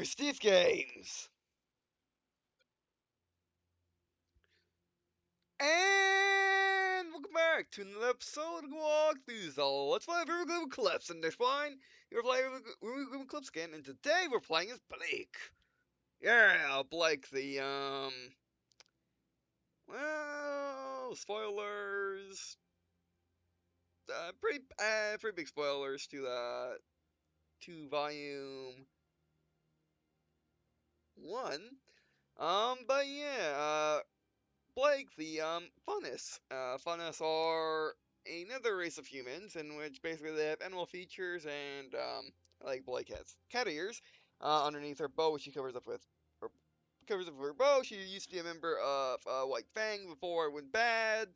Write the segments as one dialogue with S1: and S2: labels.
S1: Steve Games. And welcome back to another episode of Walkthrough. So let's play Grimm Eclipse, and next one, you're playing Grimm Eclipse again, and today we're playing as Blake. Yeah, Blake, well, spoilers. Pretty big spoilers to volume 1. But yeah, Blake, the Faunus. Faunus are another race of humans in which basically they have animal features and like Blake has cat ears underneath her bow, which she covers up with. Or covers up with her bow. She used to be a member of White Fang before it went bad.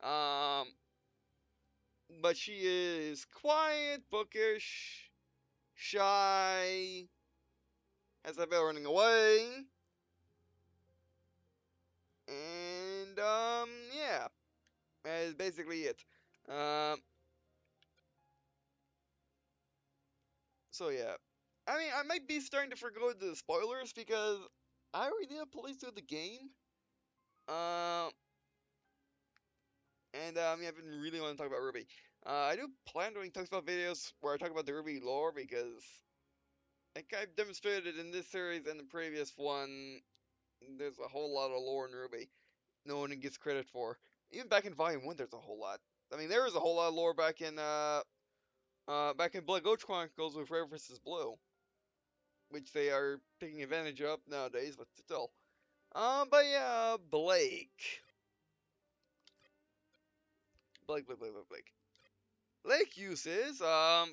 S1: Um, but she is quiet, bookish, shy, has a bit running away, and yeah, that is basically it. Um, So yeah, I mean, I might be starting to forgo the spoilers because I already have played through the game. Um, and yeah, I've been really want to talk about Ruby. I do plan on doing talks about videos where I talk about the Ruby lore because, like I've demonstrated in this series and the previous one, there's a whole lot of lore in Ruby no one gets credit for. Even back in Volume 1, there's a whole lot. I mean, there was a whole lot of lore back in Blood Ghost Chronicles with Red vs. Blue, which they are taking advantage of nowadays, but still. But yeah, Blake. Blake. Blake uses,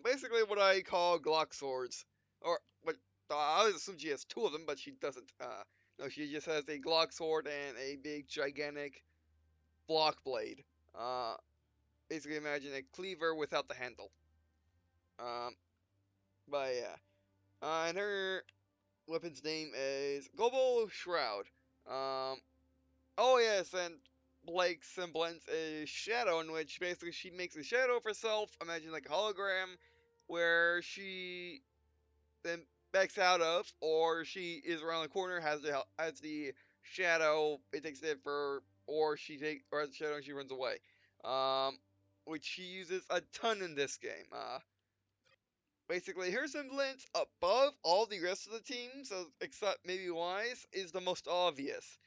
S1: basically what I call Glock swords. Or, but I always assume she has two of them, but she doesn't. No, she just has a Glock sword and a big, gigantic block blade. Uh, basically imagine a cleaver without the handle. Um, but yeah. And her weapon's name is Global Shroud. Um, Oh yes, and Blake's semblance is shadow, in which basically she makes a shadow of herself. Imagine like a hologram, where she then backs out of, or she is around the corner, has the shadow. It takes it for, or has the shadow and she runs away. Um, which she uses a ton in this game. Basically, her semblance above all the rest of the team, so except maybe Weiss, is the most obvious.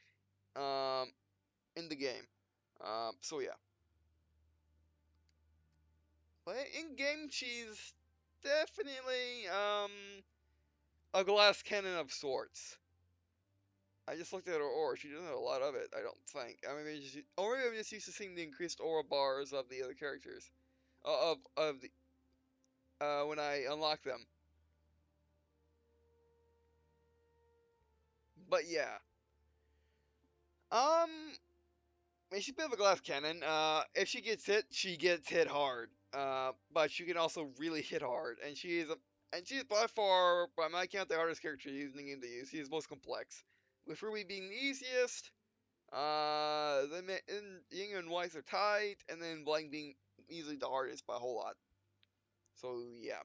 S1: Um, in the game. So yeah. But in game, she's definitely a glass cannon of sorts. I just looked at her aura. She doesn't have a lot of it. I don't think. I mean, or maybe I'm just used to seeing the increased aura bars of the other characters, of the when I unlock them. But yeah. Um, I mean, she's a bit of a glass cannon. If she gets hit hard. But she can also really hit hard, and she's by far, by my count, the hardest character using the game to use. She's most complex, with Ruby being the easiest. And Ying and Weiss are tied, and then Blank being easily the hardest by a whole lot. So yeah.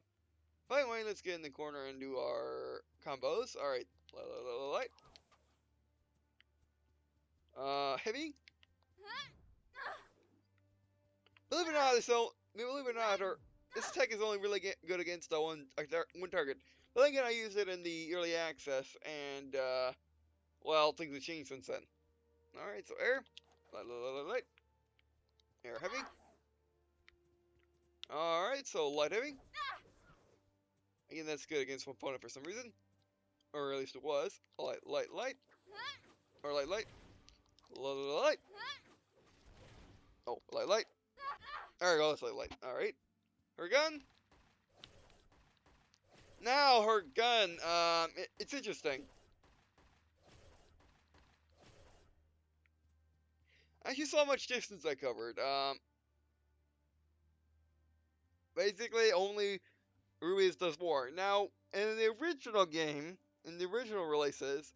S1: But anyway, let's get in the corner and do our combos. All right, light. Heavy. Believe it or not, this tech is only really good against one target. But then again, I used it in the early access, and well, things have changed since then. All right, so air, light, air heavy. All right, so light heavy. Again, that's good against one opponent for some reason, or at least it was. Light, or light, light. Oh, light. There we go. Let's light. All right, her gun. Now her gun. It's interesting. As you saw how much distance I covered. Basically only Ruiz does more. Now, in the original game, in the original releases,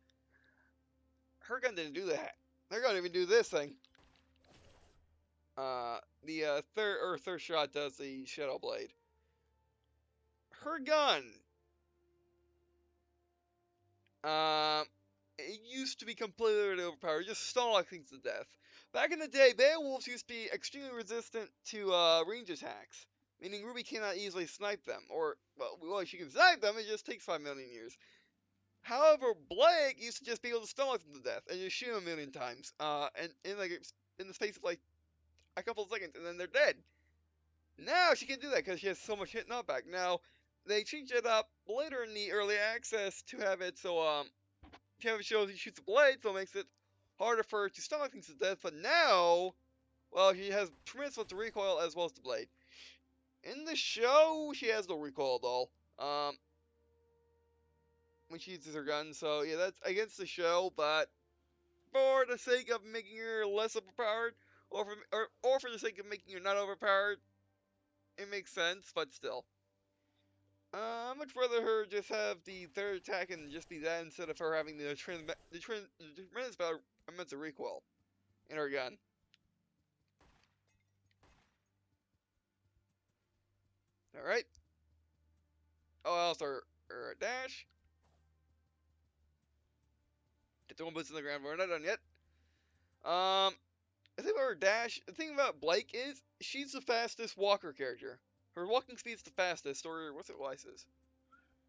S1: her gun didn't do that. Her gun didn't even do this thing. The third shot does the Shadow Blade. Her gun Um, it used to be completely overpowered, just stun like things to death. Back in the day, Beowulfs used to be extremely resistant to range attacks, meaning Ruby cannot easily snipe them. Or, well, she can snipe them, it just takes 5 million years. However, Blake used to just be able to stun like them to death and just shoot them a million times, and in the space of like a couple of seconds, and then they're dead. Now she can do that because she has so much hit knockback. Now, they changed it up later in the early access to have it so, to have it show he shoots a blade, so it makes it harder for her to stun things to death. But now, well, she has tremendous with the recoil as well as the blade. In the show, she has no recoil at all. When she uses her gun, so yeah, that's against the show, but for the sake of making her less overpowered, or for the sake of making her not overpowered, it makes sense, but still. I'd much rather her just have the third attack and just be that instead of her having the tremendous amounts of recoil in her gun. Alright. Oh, also her dash. Get the one boots in the ground, but we're not done yet. The thing about her dash, the thing about Blake is, she's the fastest walker character. Her walking speed's the fastest, or what's it Weiss's?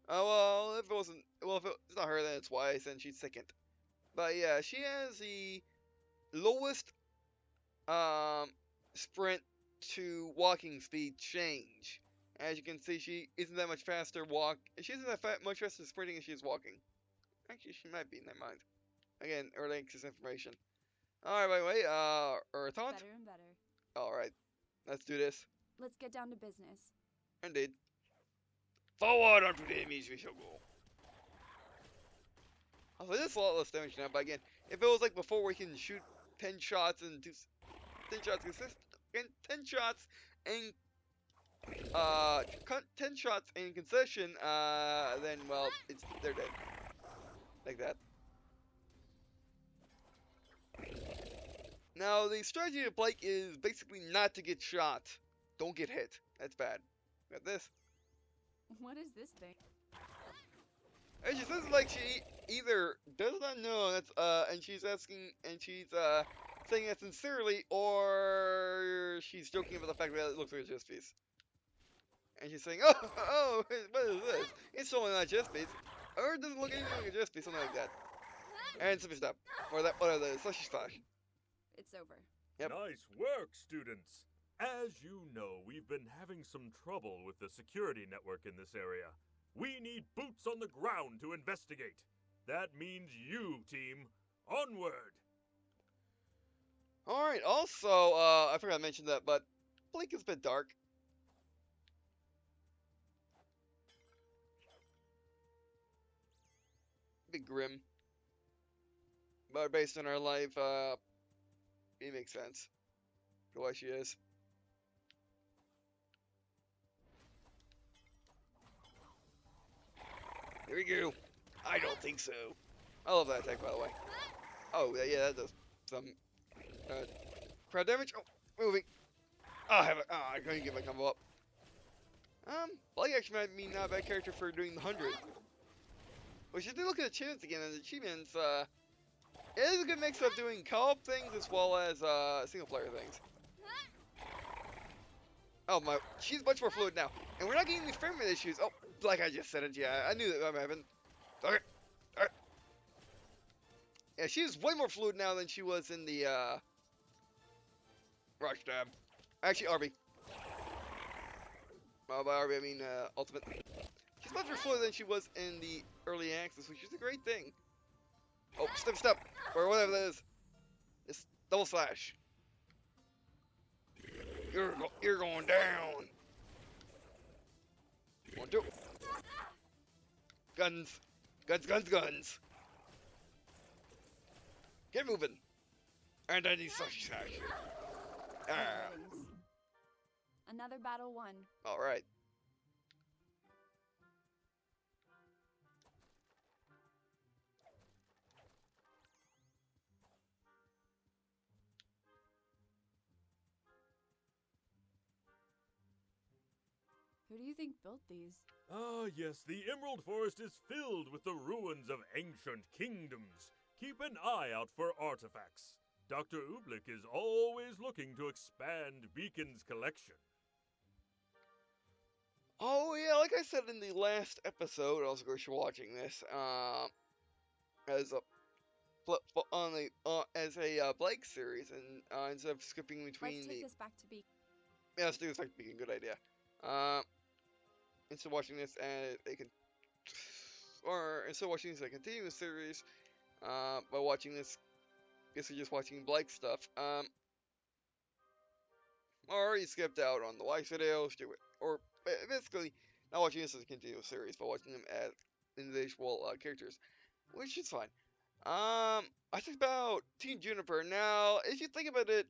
S1: Oh, well, if it wasn't, well, if it's not her, then it's Weiss, and she's second. But yeah, she has the lowest, sprint to walking speed change. As you can see, she isn't that much faster she isn't that much faster sprinting as she is walking. Actually, she might be, never mind. Again, early access information. Alright, by the way, Earthaunt?
S2: Better and better.
S1: Alright, let's do this.
S2: Let's get down to business.
S1: Indeed. Forward onto the enemies we shall go. Also, this is a lot less damage now, but again, if it was like before where you can shoot 10 shots and do 10 shots and 10 shots and 10 shots in concession, then well, they're dead. Like that. Now, the strategy of Blake is basically not to get shot. Don't get hit. That's bad. Got this.
S2: What is this thing?
S1: And she says like she either does not know that's and she's saying that sincerely, or she's joking about the fact that it looks like a chess piece. And she's saying, oh, what is this? It's totally not a chess piece. Or it doesn't look anything like a chess piece, something like that. And finish up. Or that, whatever that is. Slushy slash.
S2: It's over.
S1: Yep.
S3: Nice work, students. As you know, we've been having some trouble with the security network in this area. We need boots on the ground to investigate. That means you, team. Onward!
S1: Alright, also, I forgot to mention that, but Blake is a bit dark. A bit grim. But based on her life, it makes sense. The way she is. Here we go. I don't think so. I love that attack, by the way. Oh, yeah, that does some crowd damage. Oh, moving. Oh, I couldn't get my combo up. Blake actually might be not a bad character for doing the 100. Which, if you look at the achievements again, and the achievements, it is a good mix of doing co-op things as well as single-player things. Oh my, she's much more fluid now, and we're not getting any frame rate issues. Oh, like I just said it, yeah, I knew that would happen. Okay, alright. Yeah, she's way more fluid now than she was in the Rush Dab. Actually, RB. By RB I mean Ultimate. She's much more fluid than she was in the early access, which is a great thing. Oh, step, or whatever that is. It's double slash. You're going down. 1, 2. Guns. Guns. Get moving. And I need such slash.
S2: Another battle won.
S1: Alright.
S2: Who do you think built these?
S3: Ah, yes, the Emerald Forest is filled with the ruins of ancient kingdoms. Keep an eye out for artifacts. Dr. Ooblik is always looking to expand Beacon's collection.
S1: Oh yeah, like I said in the last episode, also go watching this, as a as a Blake series, and instead of skipping between
S2: Let's
S1: the
S2: take this back to Beacon.
S1: yeah, let's do this like being a good idea. Um, instead of watching this as a instead of watching this as a continuous series, by watching this, guess you're just watching Blake stuff. Or you skipped out on the Weiss videos, do it, or basically not watching this as a continuous series, but watching them as individual characters, which is fine. I think about Team Juniper. Now, if you think about it,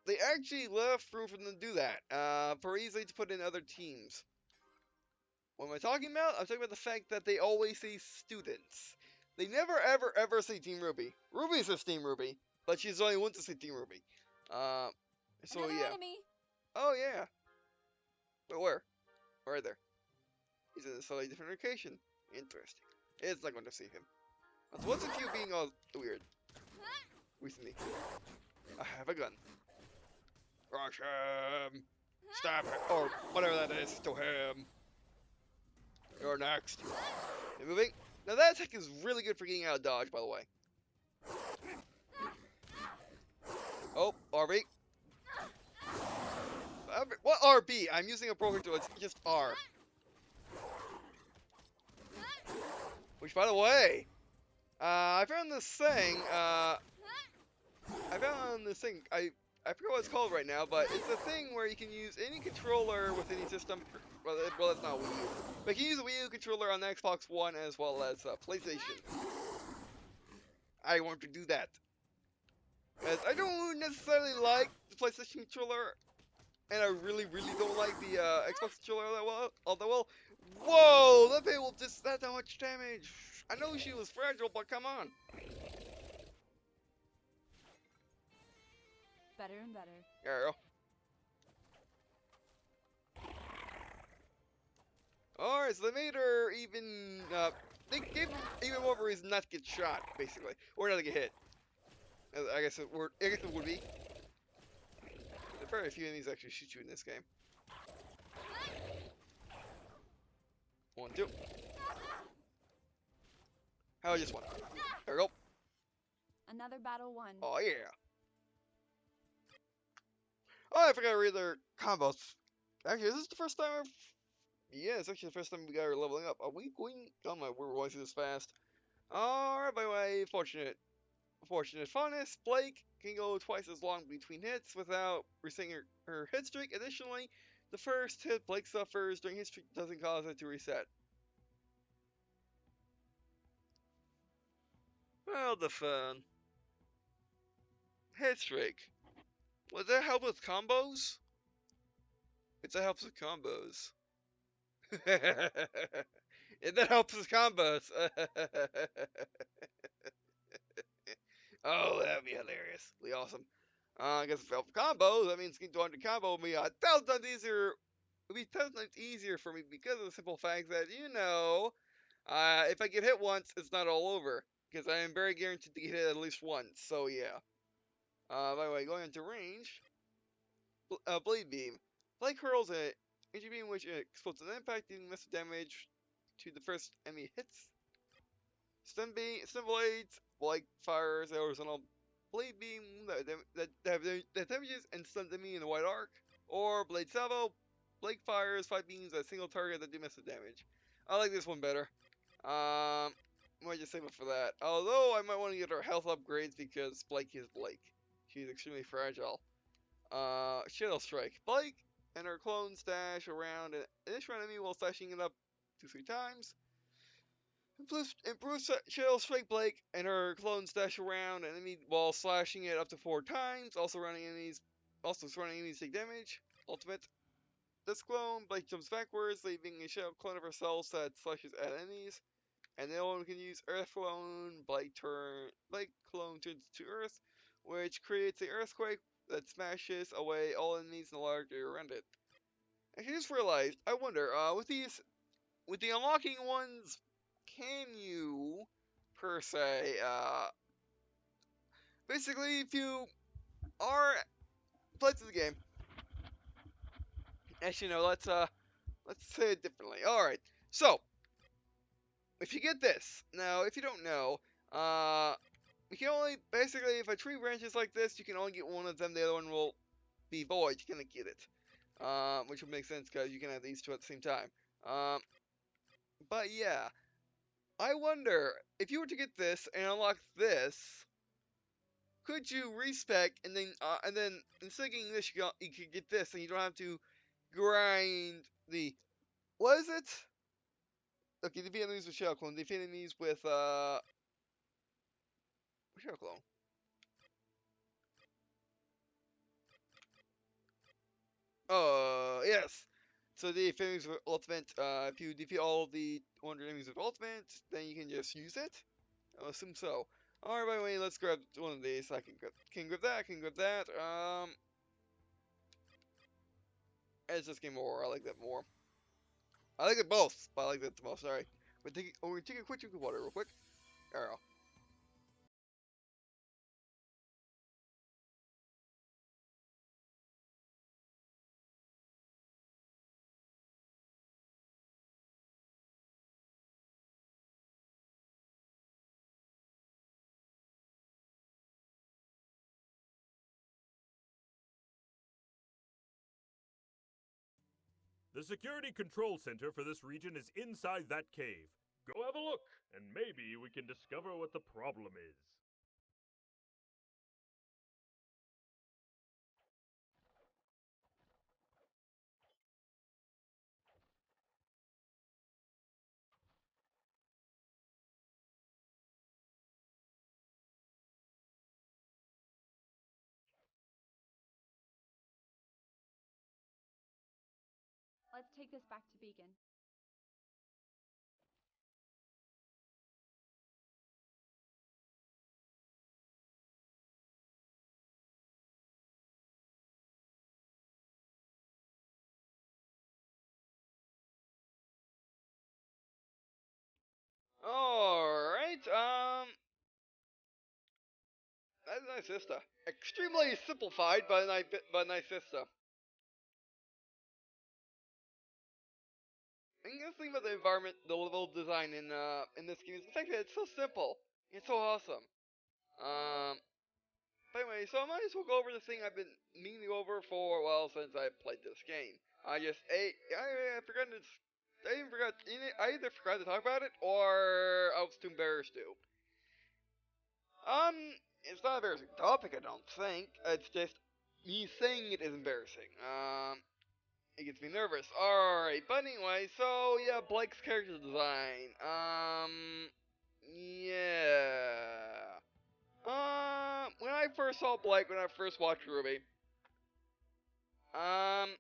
S1: they actually left room for them to do that, for easily to put in other teams. What am I talking about? I'm talking about the fact that they always say students. They never, ever, ever say Team RWBY. RWBY says Team RWBY, but she's the only one to say Team RWBY. So
S2: Another
S1: yeah.
S2: enemy.
S1: Oh yeah. But where? Right there. He's in a slightly different location. Interesting. It's not going to see him. So what's with you being all weird recently? I have a gun. Rush him! Stab him! Or whatever that is to him. You're next. You're moving. Now that attack is really good for getting out of dodge, by the way. Oh, RB. What RB? I'm using a projectile, it's just R. Which, by the way, I found this thing, I forget what it's called right now, but it's a thing where you can use any controller with any system. Well, it's not Wii U, but you can use a Wii U controller on the Xbox One as well as PlayStation. I want to do that, as I don't necessarily like the PlayStation controller, and I really, really don't like the Xbox controller all that well. Whoa, that thing will just that much damage. I know she was fragile, but come on.
S2: Better and better.
S1: There you go. Alright, so they made her even, they gave her even more of a reason not to get shot, basically. Or not to get hit. I guess it would be. There are very few enemies actually shoot you in this game. 1, 2. How about just one? There we go.
S2: Another battle won.
S1: Oh, yeah. Oh, I forgot to read their combos. Actually, is this the first time I've... Yeah, it's actually the first time we got her leveling up. Are we going... Oh my, we're going through this fast. Alright, by the way, fortunate funnest, Blake can go twice as long between hits without resetting her hit streak. Additionally, the first hit Blake suffers during hit streak doesn't cause it to reset. Well, the fun. Hit streak. Would that help with combos? If that helps with combos. If that helps with combos. Oh, that'd be hilariously awesome. I guess if it helps combos, that means getting to 100 combo would be 1,000 times easier. It would be 1,000 times easier for me because of the simple fact that, if I get hit once, it's not all over. Because I am very guaranteed to get hit at least once. So, yeah. By the way, going into range, Blade Beam. Blake hurls a energy beam which explodes an impact, dealing massive damage to the first enemy hits. Stun blades. Blake fires a horizontal blade beam that damages and stuns enemy in a wide arc. Or blade salvo. Blake fires 5 beams at a single target that do massive damage. I like this one better. Might just save it for that. Although I might want to get her health upgrades because Blake is Blake. She's extremely fragile. Shadow Strike. Blake and her clones dash around an initial enemy while slashing it up 2-3 times. Improves Shadow Strike Blake and her clones dash around an enemy while slashing it up to 4 times. Also surrounding enemies take damage. Ultimate. This clone, Blake jumps backwards, leaving a shadow clone of herself that slashes at enemies. And the other one can use Earth Clone. Blake clone turns to Earth, which creates an earthquake that smashes away all enemies in the large area around it. I just realized, I wonder, with the unlocking ones, can you, per se, basically, if you are played through the game, actually, no, let's say it differently. Alright, so, if you get this, now, if you don't know, you can only, basically, if a tree branches like this, you can only get one of them, the other one will be void, you cannot get it. Which would make sense, because you can have these two at the same time. But yeah, I wonder, if you were to get this and unlock this, could you respec and then instead of getting this, you could get this, and you don't have to grind the, what is it? Okay, defeat enemies with shell clone, defeat enemies with shell clone. Yes. So the enemies with ultimate, if you defeat all the 100 enemies with ultimate, then you can just use it. I assume so. Alright, by the way, let's grab one of these. I can grab that, can grab that. It's just game more. I like that more. I like it both, but I like that the most. Sorry. We're gonna take a quick drink of water real quick. Arrow.
S3: The security control center for this region is inside that cave. Go have a look, and maybe we can discover what the problem is.
S2: Let's take this back to Beacon.
S1: Alright, that's a nice vista. Extremely simplified, but a nice vista. And the thing about the environment, the level design in this game is the fact that it's so simple. It's so awesome. Um, but anyway, so I might as well go over the thing I've been meaning to go over for, well, since I played this game. I forgot to, I either forgot to talk about it, or I was too embarrassed to. Um, it's not an embarrassing topic, I don't think. It's just, me saying it is embarrassing. It gets me nervous. Alright, but anyway, so yeah, Blake's character design. Yeah. When I first saw Blake, when I first watched Ruby, um,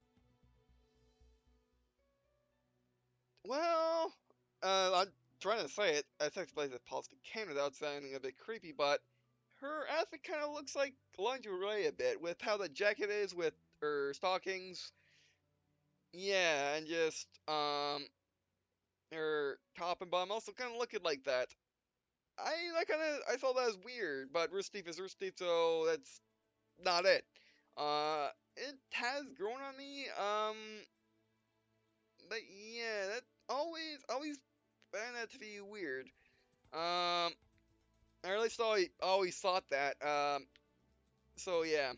S1: well, I'm trying to say it as plays as positive can without sounding a bit creepy, but her outfit kind of looks like lingerie a bit, with how the jacket is, with her stockings. Yeah, and just, her top and bottom also kind of looking like that. I saw that as weird, but Rooster Teeth is Rooster Teeth, so that's not it. It has grown on me. But yeah, that always found that to be weird. Or at least I always thought that. So yeah.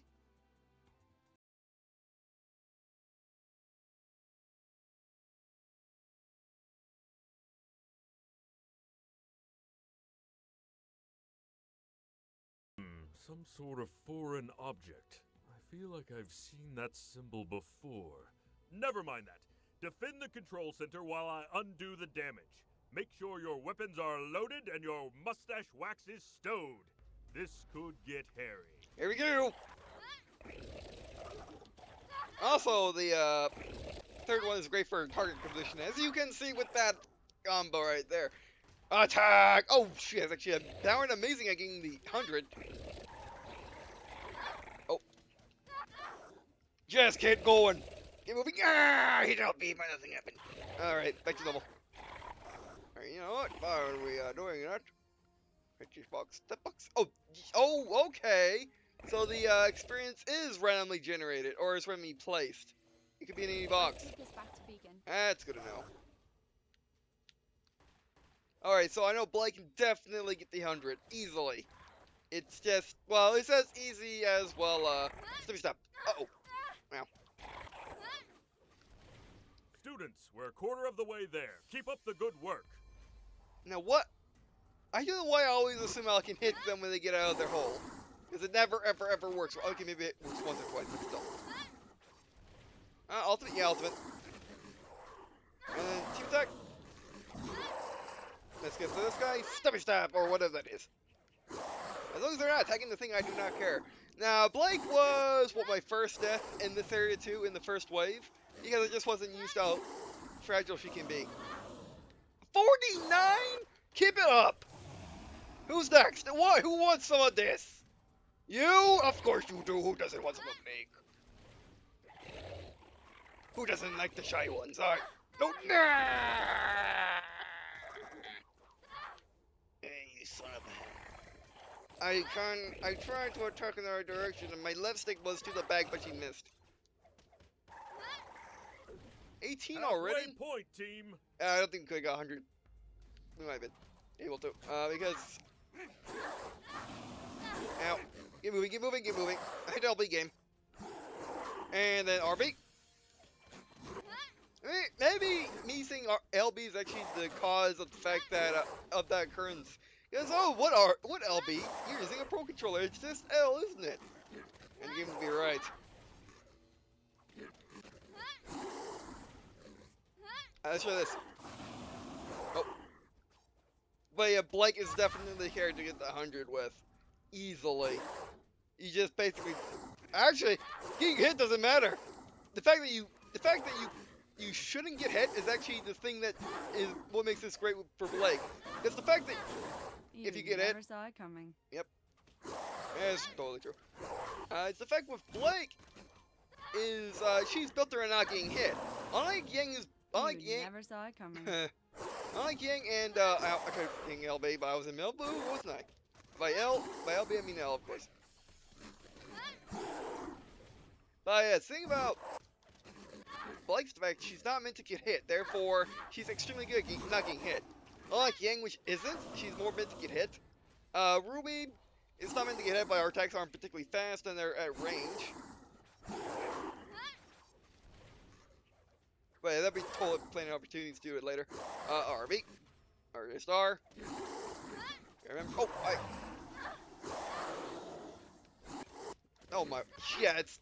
S3: Some sort of foreign object. I feel like I've seen that symbol before. Never mind that. Defend the control center while I undo the damage. Make sure your weapons are loaded and your mustache wax is stowed. This could get hairy.
S1: Here we go. Also, the third one is great for target position, as you can see with that combo right there. Attack! Oh shit, it's actually downright amazing at getting the 100. Oh. Just keep going. Get moving. Ah, hit LB, but nothing happened. Alright, back to normal. Alright, you know what? Why are we doing that? Box, that box. Oh, okay. So the experience is randomly generated, or is randomly placed. It could be in any box.
S2: Take us back to Beacon.
S1: That's good to know. Alright, so I know Blake can definitely get the 100 easily. It's just, well, it's as easy as, well, stop. Uh-oh. Wow.
S3: Students, we're a quarter of the way there. Keep up the good work.
S1: Now what? I don't know why I always assume I can hit them when they get out of their hole. Because it never, ever works. Okay, maybe it works once or twice, but still. Ultimate? Yeah, ultimate. And then team attack. Let's get to this guy. Stubby stab, or whatever that is. As long as they're not attacking the thing, I do not care. Now, Blake was, my first death in this area too, in the first wave. Because it just wasn't used how fragile she can be. 49? Keep it up! Who's next? Why? Who wants some of this? You? Of course you do. Who doesn't want some of Blake? Who doesn't like the shy ones? No. Hey, you son of a... I tried to attack in the right direction, and my left stick was to the back, but she missed. 18 already?
S3: Halfway point, team.
S1: I don't think we could have got 100. We might have been able to. Because... Ow. Get moving. I hit LB game. And then RB. Maybe me saying LB is actually the cause of the fact that, of that occurrence. Because, what LB? You're using a Pro Controller. It's just L, isn't it? And the game would be right. Let's try this. Oh. But yeah, Blake is definitely the character to get the 100 with. Easily. You just basically... Actually, getting hit doesn't matter. The fact that you shouldn't get hit is actually the thing that is what makes this great for Blake. It's the fact that if you get hit...
S2: never saw it coming.
S1: Yep. Yeah, it's totally true. It's the fact with Blake is she's built around not getting hit. Unlike Yang
S2: Never saw it coming.
S1: Unlike Yang and I tried getting LB, but I was in Blue, wasn't I? By LB I mean L, of course. But yeah, the thing about Blake's the fact she's not meant to get hit, therefore she's extremely good at not getting hit. Unlike Yang, which isn't, she's more meant to get hit. RWBY is not meant to get hit, but our attacks aren't particularly fast and they're at range. But yeah, that'd be totally plenty of opportunities to do it later. RB. Star. Remember? Oh my, yeah, it's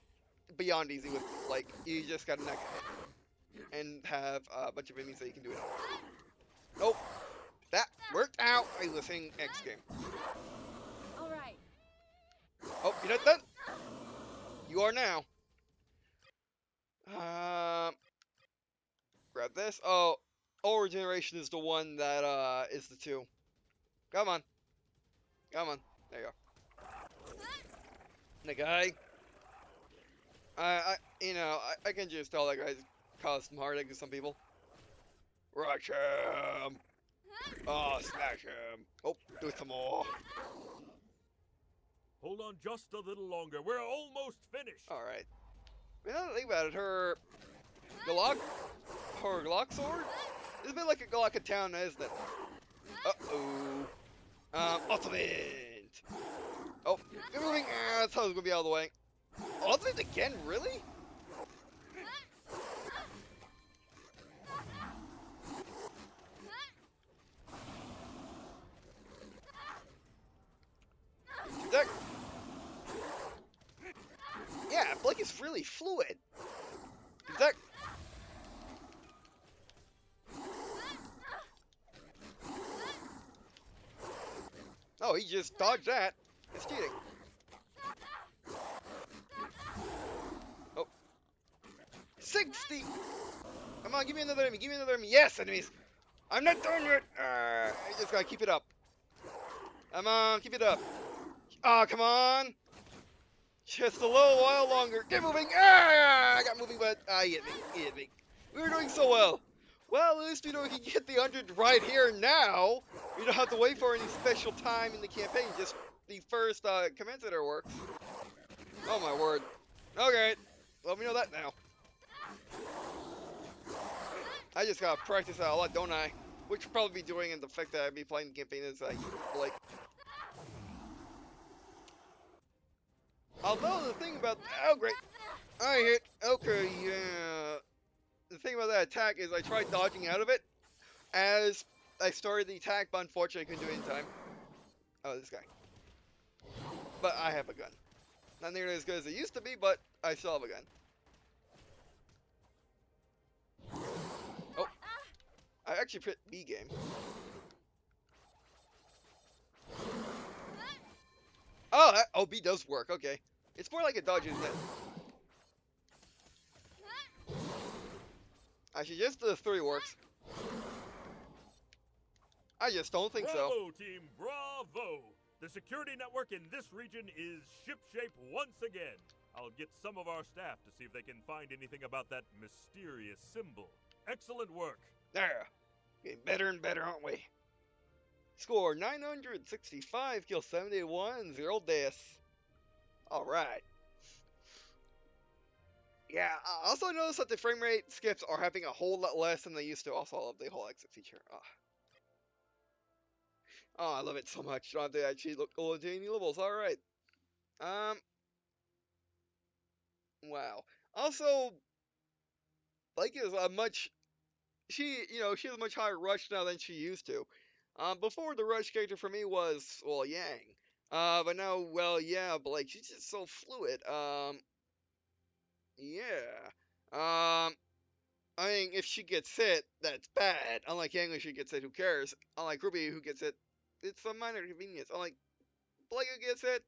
S1: beyond easy with, like, you just gotta not get hit. And have a bunch of enemies that you can do it on. Nope. That worked out. I was saying X game.
S2: Alright.
S1: Oh, you're not done? You are now. Grab this. Oh, regeneration is the one that, is the 2. Come on. There you go. The guy. I can just tell that guy's caused some heartache to some people. Rush him! Oh, smash him! Oh, do some more.
S3: Hold on just a little longer. We're almost finished.
S1: Alright. Now that I think about it, her Glock sword? It's a bit like a Glock of town, isn't it? Uh-oh. Ultimate! Oh, get moving! That's how it's gonna be out of the way. Ultimate again? Really? Attack! Yeah, Blake is really fluid. Attack! Oh, he just dodged that. It's cheating. Oh. 60! Come on, give me another enemy, Yes, enemies! I'm not done yet! I just gotta keep it up. Come on, keep it up. Oh, come on! Just a little while longer. Get moving! Ah! I got moving, but he hit me. He hit me. We were doing so well. Well, at least we know we can get the 100 right here now. We don't have to wait for any special time in the campaign. Just the first command center works. Oh my word. Okay. Well, we know that now. I just gotta practice that a lot, don't I? Which will probably be doing in the fact that I'd be playing the campaign as like. Although the thing about great, I hit. Okay, yeah. The thing about that attack is I tried dodging out of it as I started the attack, but unfortunately I couldn't do it in time. Oh, this guy. But I have a gun. Not nearly as good as it used to be, but I still have a gun. Oh, I actually put B game. Oh, B does work. Okay, it's more like a dodge, isn't it? Actually, just the 3 works. I just don't think so.
S3: Bravo, team, bravo! The security network in this region is shipshape once again. I'll get some of our staff to see if they can find anything about that mysterious symbol. Excellent work.
S1: There. Getting better and better, aren't we? Score 965, kill 71, 0 deaths. Alright. Yeah, I also noticed that the frame rate skips are happening a whole lot less than they used to. Also, I love the whole exit feature. Oh, I love it so much. Don't have to actually go into any levels. Alright. Wow. Also, Blake is a much she has a much higher rush now than she used to. Before the rush character for me was, well, Yang. But now, well, yeah, Blake, she's just so fluid. Yeah. I mean, if she gets hit, that's bad. Unlike Yang, if she gets hit, who cares? Unlike Ruby, who gets hit, it's a minor inconvenience. Unlike Blake, who gets hit,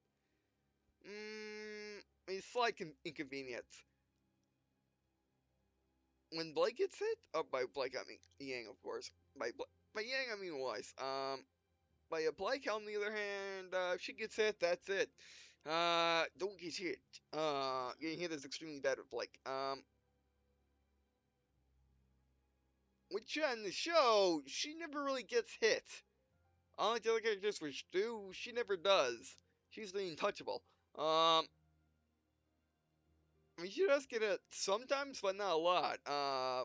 S1: I mean, slight inconvenience. When Blake gets hit, oh, by Blake I mean Yang, of course. By Yang I mean Weiss. By Blake, on the other hand, if she gets hit, that's it. Don't get hit. Getting hit is extremely bad with Blake. Which in the show, she never really gets hit. Unlike the other characters which do, she never does. She's the untouchable. I mean, she does get it sometimes, but not a lot. I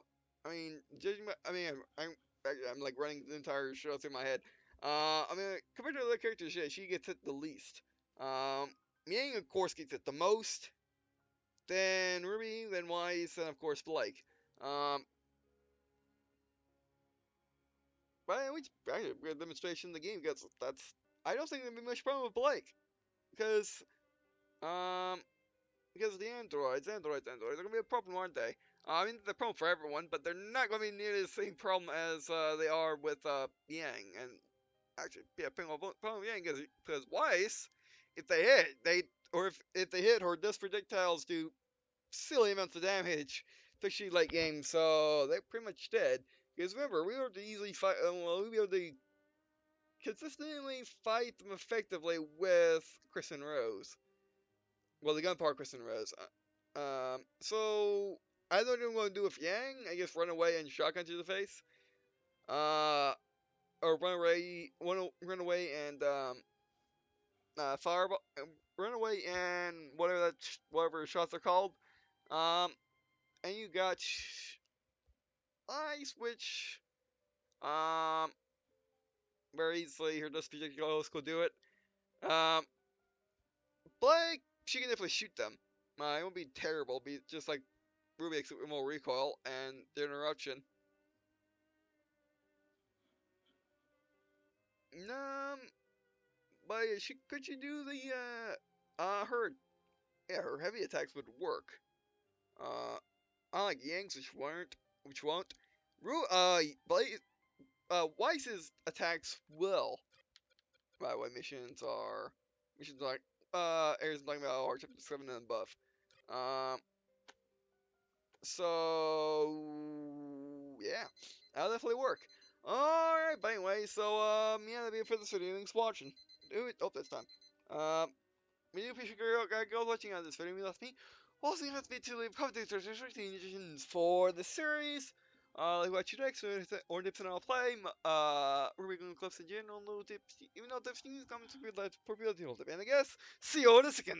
S1: mean, judging by, I mean, I'm like running the entire show through my head. I mean, compared to other characters, yeah, she gets hit the least. Yang, of course, gets hit the most. Then Ruby, then Weiss, and of course Blake. But which a good demonstration in the game because I don't think there'd be much problem with Blake because um because the androids are gonna be a problem, aren't they? I mean, they're a problem for everyone, but they're not gonna be nearly the same problem as they are with Yang. And actually, yeah, problem with Yang is because Weiss, if they hit, if they hit her, dust projectiles do silly amounts of damage, especially late game. So they're pretty much dead. Because remember, we were able to easily fight. Well, we were able to consistently fight them effectively with Chris and Rose. Well, the gunpowder Chris and Rose. So I don't know what I'm going to do with Yang. I guess run away and shotgun to the face. Or run away and fireball, run away and whatever shots are called. Um, and you got Ice, which um very easily her dust projectiles could do it. Um, Blake, she can definitely shoot them. It won't be terrible, be just like Ruby except with more recoil and the interruption. Um, but could she do the her her heavy attacks would work. Uh, unlike Yang's which won't. Blake, Weiss's attacks will. By the way, missions like areas I'm talking about are chapter 7 and above. Um, so yeah, that'll definitely work. Alright, but anyway, so yeah, that'll be it for this video. Thanks for watching. Do it. Oh, this time. We do appreciate you guys watching on this video. We left me. Also, you have to be to leave comments or suggestions for the series. Like what you next, or tips and I'll play. Ruby Eclipse in general, no tips. Even though tips, comments would be like for real deal tip. And I guess, see you in a second.